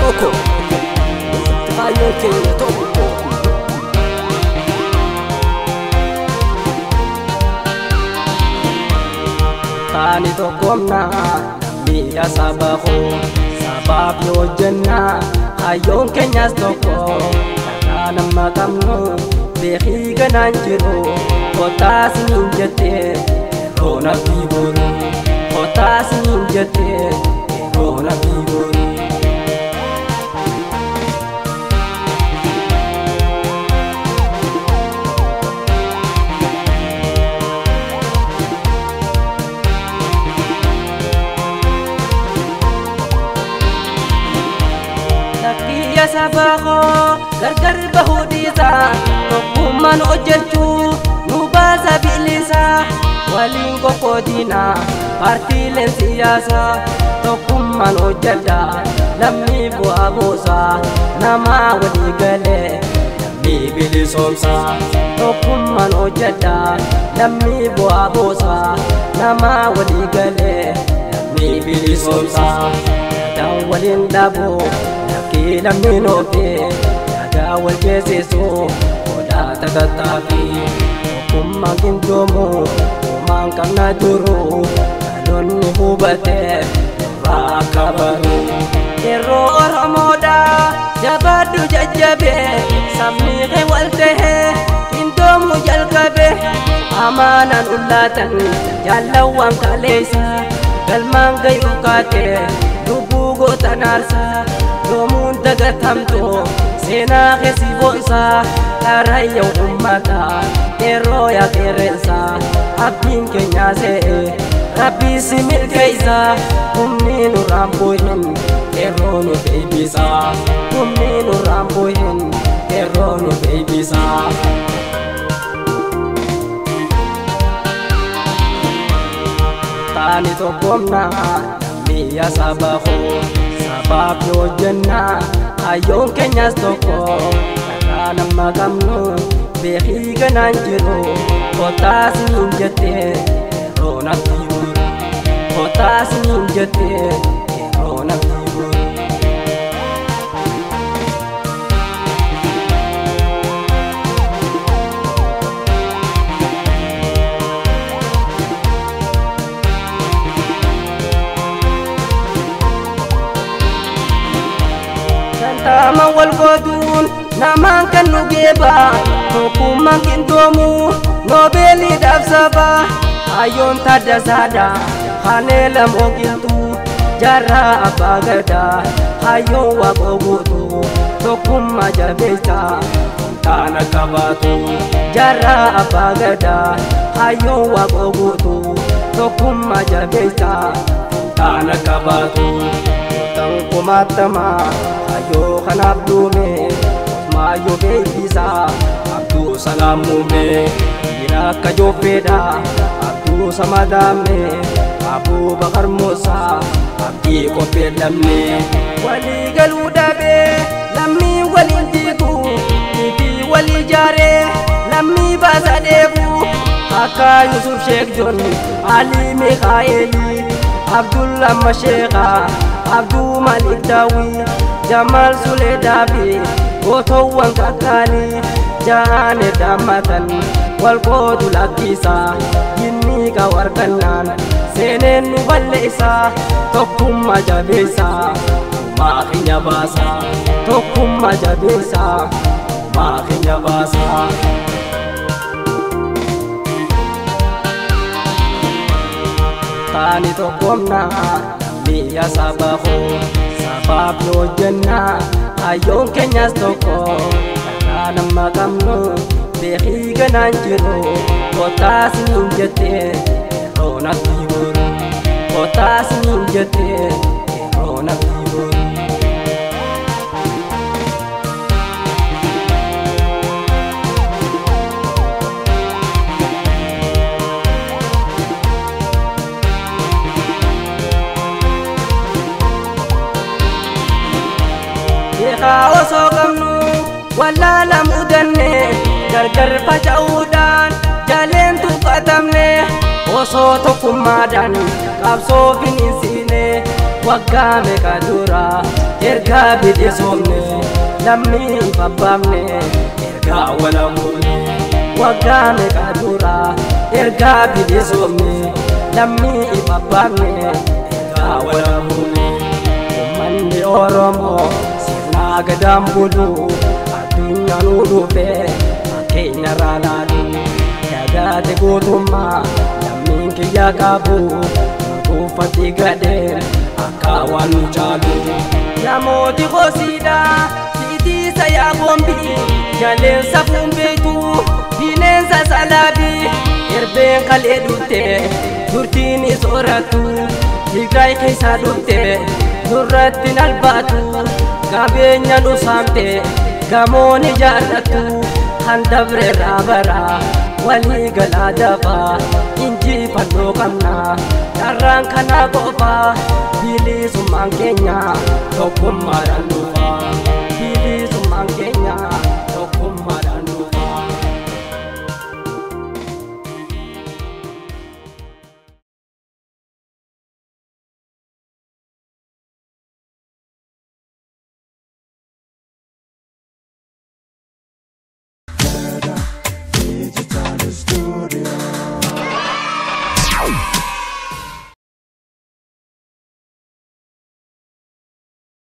toko Kayon kenya toko Kani tokomna Miya sabaho Sabab yo jenna Kayon kenyas toko Kanang makamno Behi ganan jiro Kota sinin jete Rona biburu Kota sinin jete Rona biburu Lakiya sabaho Gargar bahudisa Tokuman ojerchu Nubasa bilisa Walingo kodina Partilen siyasa Tokuman ojada Lammi bu'a buusa Nama waligale Lammi bilisomsa Tokuman ojada Lammi bu'a buusa Nama waligale Lammi bilisomsa Yadang walin labo Laki lammi nobe Yaga wal jeesisu Oda tagatafi Tokuman gindomu Kumang kang naduro Alon ni hubate Rakabaru Ero oramoda Jabadu jajabe Sammiqe waltehe Indomu jalkabe Amanan ulatan Jalawang kalesa Galmang gayukate Lubugo tanarsa Domun dagatamto Sena kesibonsa Karayaw ummata Ero ya kerensa Abdin kenya se Rabbi simil kaisa Kumni nurambuhin Ero nu babysa Kumni nurambuhin Ero nu babysa Tani tokomna Miya sabaho Sabab yo jenna Ayon kenyas toko Kanang magamno Behi ganan jiro Kota sinin jete Rona biburu Kota sinin jete Rona biburu Tama wal godun Naman kan nugeba Tokuman kindomu Nobeli dafsaba Ayon tada sada Hanelam ogintu Jara abagada Ayon wakogutu Tokuma jabesa Tana kabatu Jara abagada Ayon wakogutu Tokuma jabesa Tana kabatu Tang kumatama Ayo kan abdume Mayo beisa Abdu salamume Ina kajo peda Abdu samadame Abu Bakar Musa Abdi ko pedame Wali galudabe Lammi wali jitu Ibi wali jare Lammi basa debu Aka Yusuf Sheikh John Ali Mikhaeli Abdullah Mashekha Abdu Malik Dawi Jamal Sule Dabi Goto wang kakali Jane damatan Wal kodu lakisa Yinni kawarkanan Senen nubalesa Tokum majabesa Makinya basa Tokum majabesa Makinya basa Tani tokomna Miya sabaho Sabab yo jenna Ayon kenyas toko Kanang magamno Behi ganan jiro Kota sinin jete Rona biburu Kota sinin jete Rona biburu Eka oso gamnu Wala lam udanne Gargar faca'uudhaan Jaleen tuqqatamne Osoo tokkummaadhaan Qabsoo finiinsine Waggaa meeqa dura ergaa bilisomne lammii babbaafne ergaa walamuune waggaa meeqa dura ergaa bilisomne lammii babbaafne ergaa walamuune uummanni Oromoo sirna gadaan bulu addunyaa nu dhufe fakkeenya irraa laalu yaadate gootummaa lammiin kiyya qabu kuufatti gadeen akka waan nu caalu namooti hoosiidha siitiisa yaa gombi jaleensa fuunbeetu bineensa salaabi erbeen kalee dhufte durtiin isooratu Tigraay keessa dhufte nurratti nalbaatu qabeenya nu saamte gamoon ijaarratu handabre raabara walii galaa dafaa injifannoo qabna dharraan kana qofa bilisummaan keenya tokkummaadhaan dhufa bilisummaan keenya